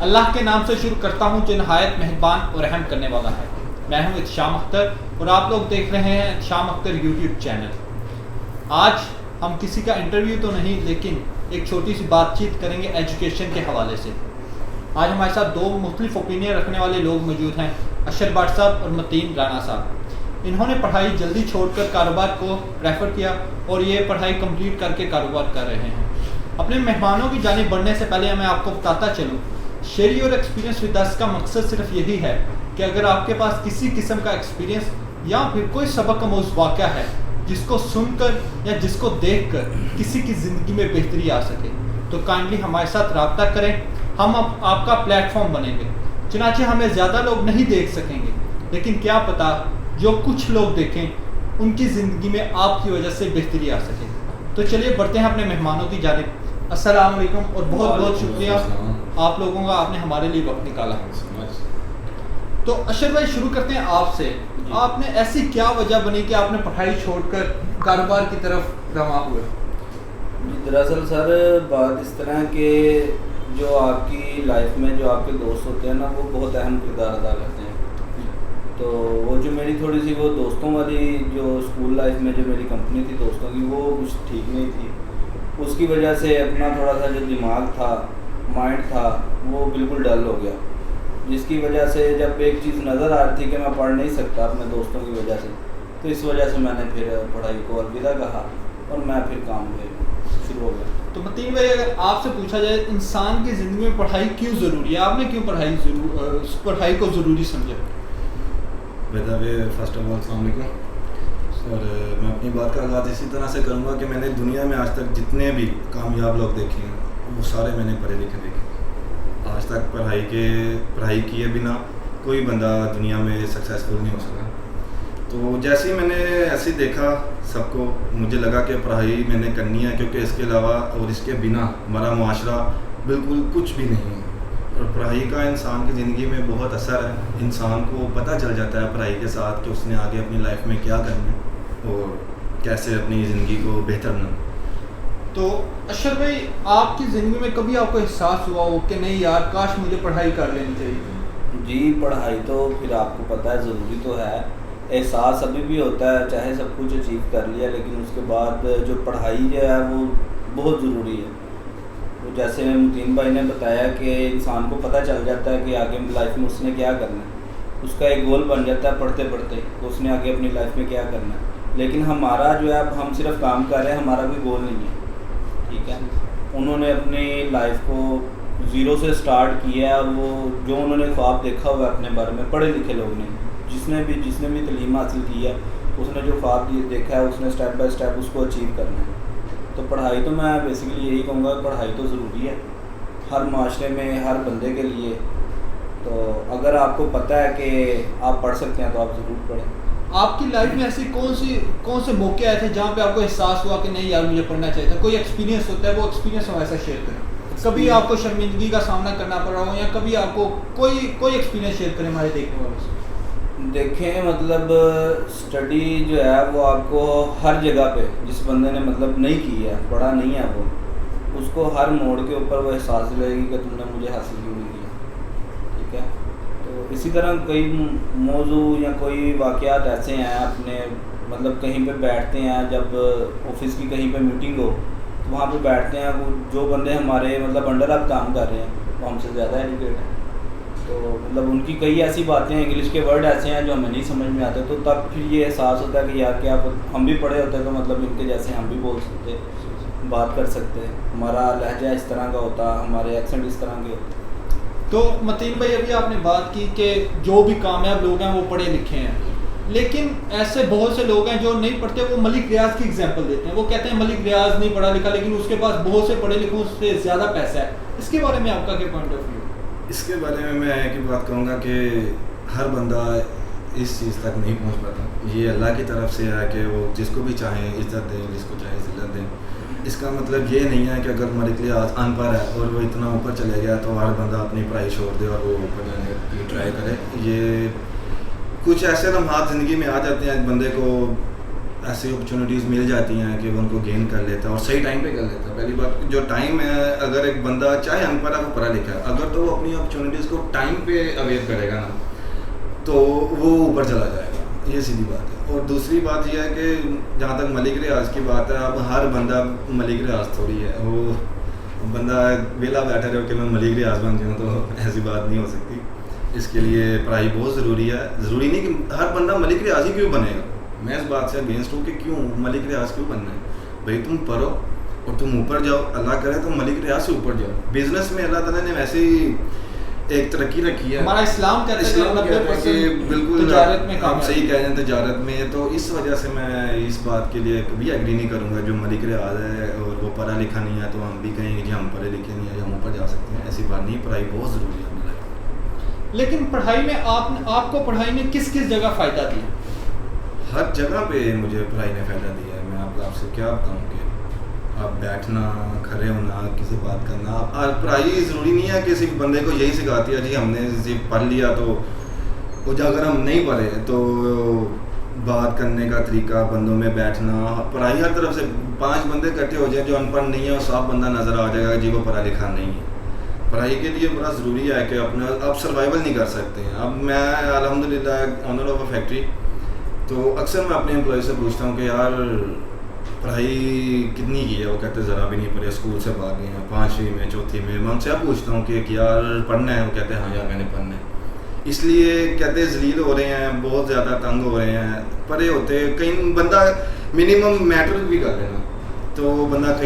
اللہ کے نام سے شروع کرتا ہوں جو نہایت مہربان اور رحم کرنے والا ہے۔ میں ہوں احتشام اختر اور آپ لوگ دیکھ رہے ہیں احتشام اختر یوٹیوب چینل۔ آج ہم کسی کا انٹرویو تو نہیں لیکن ایک چھوٹی سی بات چیت کریں گے ایجوکیشن کے حوالے سے۔ آج ہمارے ساتھ دو مختلف اوپینین رکھنے والے لوگ موجود ہیں، اشر بٹ صاحب اور متین رانا صاحب۔ انہوں نے پڑھائی جلدی چھوڑ کر کاروبار کو پریفر کیا اور یہ پڑھائی کمپلیٹ کر کے کاروبار کر رہے ہیں۔ اپنے مہمانوں کی جانب بڑھنے سے پہلے میں آپ کو بتاتا چلوں، شیئر یور ایکسپیرینس ود اس کا مقصد صرف یہی ہے کہ اگر آپ کے پاس کسی قسم کا ایکسپیرینس یا پھر کوئی سبق آموز واقعہ ہے جس کو سن کر یا جس کو دیکھ کر کسی کی زندگی میں بہتری آ سکے تو کائنڈلی ہمارے ساتھ رابطہ کریں، ہم آپ کا پلیٹ فارم بنیں گے۔ چنانچہ ہمیں زیادہ لوگ نہیں دیکھ سکیں گے لیکن کیا پتا جو کچھ لوگ دیکھیں ان کی زندگی میں آپ کی وجہ سے بہتری آ سکے۔ تو چلیے بڑھتے ہیں اپنے مہمانوں کی جانب۔ السلام علیکم اور بہت بہت شکریہ آپ لوگوں کا، آپ نے ہمارے لیے وقت نکالا۔ تو اشر بھائی شروع کرتے ہیں آپ سے۔ آپ نے ایسی کیا وجہ بنی کہ آپ نے پڑھائی چھوڑ کر کاروبار کی طرف رواں ہوئے؟ دراصل سر بات اس طرح کہ جو آپ کی لائف میں جو آپ کے دوست ہوتے ہیں نا وہ بہت اہم کردار ادا کرتے ہیں۔ تو وہ جو میری تھوڑی سی وہ دوستوں والی جو اسکول لائف میں جو میری کمپنی تھی دوستوں کی وہ کچھ ٹھیک نہیں تھی، اس کی وجہ سے اپنا تھوڑا سا جو دماغ تھا مائنڈ تھا وہ بالکل ڈل ہو گیا، جس کی وجہ سے جب ایک چیز نظر آ رہی تھی کہ میں پڑھ نہیں سکتا اپنے دوستوں کی وجہ سے، تو اس وجہ سے میں نے پھر پڑھائی کو الوداع کہا اور میں پھر کام پہ شروع ہو گیا۔ تو متین بھائی اگر آپ سے پوچھا جائے انسان کی زندگی میں پڑھائی کیوں ضروری ہے، آپ نے کیوں پڑھائی کو ضروری سمجھا؟ فرسٹ آف آل السلام علیکم، اور میں اپنی بات کا آغاز اسی طرح سے کروں گا کہ میں نے دنیا میں آج تک جتنے بھی کامیاب لوگ دیکھے ہیں وہ سارے میں نے پڑھے لکھے دیکھے۔ آج تک پڑھائی کیے بنا کوئی بندہ دنیا میں سکسیزفل نہیں ہو سکا۔ تو جیسے ہی میں نے ایسے دیکھا سب کو، مجھے لگا کہ پڑھائی میں نے کرنی ہے کیونکہ اس کے علاوہ اور اس کے بنا ہمارا معاشرہ بالکل کچھ بھی نہیں ہے، اور پڑھائی کا انسان کی زندگی میں بہت اثر ہے۔ انسان کو پتہ چل جاتا ہے پڑھائی کے ساتھ کہ اس نے آگے اپنی لائف میں کیا کرنا ہے اور کیسے اپنی زندگی کو بہتر بنانا۔ تو اشر بھائی آپ کی زندگی میں کبھی آپ کو احساس ہوا ہو کہ نہیں یار کاش مجھے پڑھائی کر لینی چاہیے؟ جی پڑھائی تو پھر آپ کو پتہ ہے ضروری تو ہے، احساس ابھی بھی ہوتا ہے چاہے سب کچھ اچیو کر لیا، لیکن اس کے بعد جو پڑھائی جو ہے وہ بہت ضروری ہے۔ جیسے متین بھائی نے بتایا کہ انسان کو پتہ چل جاتا ہے کہ آگے لائف میں اس نے کیا کرنا ہے، اس کا ایک گول بن جاتا ہے پڑھتے پڑھتے کہ اس نے آگے اپنی لائف میں کیا کرنا ہے، لیکن ہمارا جو ہے اب ہم صرف کام کر رہے ہیں، ہمارا کوئی گول نہیں ہے، ٹھیک ہے۔ انہوں نے اپنی لائف کو زیرو سے سٹارٹ کیا ہے، اور وہ جو انہوں نے خواب دیکھا ہوا ہے اپنے بارے میں، پڑھے لکھے لوگ نے جس نے بھی تعلیم حاصل کی ہے اس نے جو خواب دیکھا ہے اس نے اسٹیپ بائی اسٹیپ اس کو اچیو کرنا ہے۔ تو پڑھائی تو میں بیسیکلی یہی کہوں گا کہ پڑھائی تو ضروری ہے ہر معاشرے میں ہر بندے کے لیے۔ تو اگر آپ کو پتہ ہے کہ آپ پڑھ سکتے ہیں تو آپ ضرور پڑھیں۔ آپ کی لائف میں ایسی کون سے موقع آئے تھے جہاں پہ آپ کو احساس ہوا کہ نہیں یار مجھے پڑھنا چاہیے تھا؟ کوئی ایکسپیرینس ہوتا ہے وہ ایکسپیرینس ہمارے ساتھ شیئر کریں۔ کبھی آپ کو شرمندگی کا سامنا کرنا پڑا ہو یا کبھی آپ کو کوئی ایکسپیرینس شیئر کریں ہمارے دیکھنے والوں سے۔ دیکھیں مطلب اسٹڈی جو ہے وہ آپ کو ہر جگہ پہ جس بندے نے مطلب نہیں کی ہے، پڑھا نہیں ہے، وہ اس کو ہر موڑ کے اوپر وہ احساس دلائے گی کہ تم نے مجھے حاصل کیوں نہیں کیا، ٹھیک ہے۔ تو اسی طرح کئی موضوع یا کوئی واقعات ایسے ہیں اپنے مطلب کہیں پہ بیٹھتے ہیں، جب آفس کی کہیں پہ میٹنگ ہو تو وہاں پہ بیٹھتے ہیں، وہ جو بندے ہمارے مطلب انڈر اب کام کر رہے ہیں وہ ہم سے زیادہ ایجوکیٹ ہیں، تو مطلب ان کی کئی ایسی باتیں انگلش کے ورڈ ایسے ہیں جو ہمیں نہیں سمجھ میں آتے، تو تب پھر یہ احساس ہوتا ہے کہ یار کیا ہم بھی پڑھے ہوتے تو مطلب ان کے جیسے ہم بھی بول سکتے، بات کر سکتے، ہمارا لہجہ اس طرح کا ہوتا، ہمارے ایکسنٹ اس طرح کے ہوتے۔ تو متین بھائی ابھی آپ نے بات کی کہ جو بھی کامیاب لوگ ہیں وہ پڑھے لکھے ہیں، لیکن ایسے بہت سے لوگ ہیں جو نہیں پڑھتے، وہ ملک ریاض کی ایگزامپل دیتے ہیں۔ وہ کہتے ہیں ملک ریاض نہیں پڑھا لکھا لیکن اس کے پاس بہت سے پڑھے لکھوں سے زیادہ پیسہ ہے، اس کے بارے میں آپ کا کیا پوائنٹ آف ویو؟ اس کے بارے میں ایک ہی بات کہوں گا کہ ہر بندہ اس چیز تک نہیں پہنچ پاتا، یہ اللہ کی طرف سے ہے کہ وہ جس کو بھی چاہیں عزت دیں، جس کو چاہیں ذلت دیں۔ اس کا مطلب یہ نہیں ہے کہ اگر ملک ریاض ان پڑھ ہے اور وہ اتنا اوپر چلے گیا تو ہر بندہ اپنی پڑھائی چھوڑ دے اور وہ اوپر جانے کی ٹرائی کرے۔ یہ کچھ ایسے لمحات زندگی میں آ جاتے ہیں، بندے کو ایسی اپرچونیٹیز مل جاتی ہیں کہ وہ ان کو گین کر لیتا ہے اور صحیح ٹائم پہ کر لیتا ہے۔ پہلی بات جو ٹائم ہے، اگر ایک بندہ چاہے ان پڑھ ہے وہ پڑھا لکھا ہے، اگر تو وہ اپنی اپرچونیٹیز کو ٹائم پہ اویئر کرے گا نا تو وہ اوپر چلا جائے گا، یہ سیدھی بات ہے. اور دوسری بات یہ ہے کہ جہاں تک ملک ریاض کی بات ہے، اب ہر بندہ ملک ریاض تھوڑی ہے، وہ بندہ ویلا بیٹھا رہے ہو کہ میں ملک ریاض بن جاؤں، تو ایسی بات نہیں ہو سکتی. اس کے لیے پڑھائی بہت ضروری ہے. ضروری نہیں کہ ہر بندہ ملک ریاض ہی کیوں بنے گا، میں اس بات سے اگینسٹ ہوں کہ کیوں ملک ریاض کیوں بننا ہے. بھائی تم پڑھو اور تم اوپر جاؤ، اللہ کرے تو ملک ریاض سے اوپر جاؤ. بزنس میں اللہ تعالیٰ نے ویسے ہی ایک ترقی رکھی ہے. ہمارا اسلام کہتا ہے کہ بالکل تجارت میں آپ صحیح کہہ رہے ہیں تجارت میں. تو اس وجہ سے میں اس بات کے لیے کبھی ایگری نہیں کروں گا جو ملک ریاض ہے اور وہ پڑھا لکھا نہیں ہے تو ہم بھی کہیں گے جی ہم پڑھے لکھے نہیں ہیں ہم اوپر جا سکتے ہیں. ایسی بات نہیں، پڑھائی بہت ضروری ہے. لیکن پڑھائی میں آپ کو پڑھائی نے کس جگہ فائدہ دیا؟ ہر جگہ پہ مجھے پڑھائی نے فائدہ دیا ہے. میں آپ سے کیا بتاؤں کہ آپ بیٹھنا، کھڑے ہونا، کسی بات کرنا. پڑھائی ضروری نہیں ہے کہ صرف بندے کو یہی سکھاتی ہے جی ہم نے صرف پڑھ لیا تو اگر ہم نہیں پڑھے تو بات کرنے کا طریقہ، بندوں میں بیٹھنا. پڑھائی ہر طرف سے 5 بندے اکٹھے ہو جائیں جو ان پڑھ نہیں ہے اور صاف بندہ نظر آ جائے گا جی وہ پڑھا لکھا نہیں ہے. پڑھائی کے لیے بڑا ضروری ہے کہ اپنا آپ سروائیول نہیں کر سکتے ہیں. اب میں الحمدللہ آنر آف اے فیکٹری، تو اکثر میں اپنے امپلائی سے پوچھتا ہوں کہ یار پڑھائی کتنی کی ہے، وہ کہتے ہیں ذرا بھی نہیں پڑھے، اسکول سے بھاگ گئے ہیں 5ویں میں 4تھی میں. میں ان سے اب پوچھتا ہوں کہ یار پڑھنا ہے، وہ کہتے ہیں ہاں یار میں نے پڑھنا ہے. اس لیے کہتے ہیں ذلیل ہو رہے ہیں، بہت زیادہ تنگ ہو رہے ہیں. پڑھے ہوتے کہیں بندہ منیمم میٹرک بھی کر لینا تو بندہ کہیں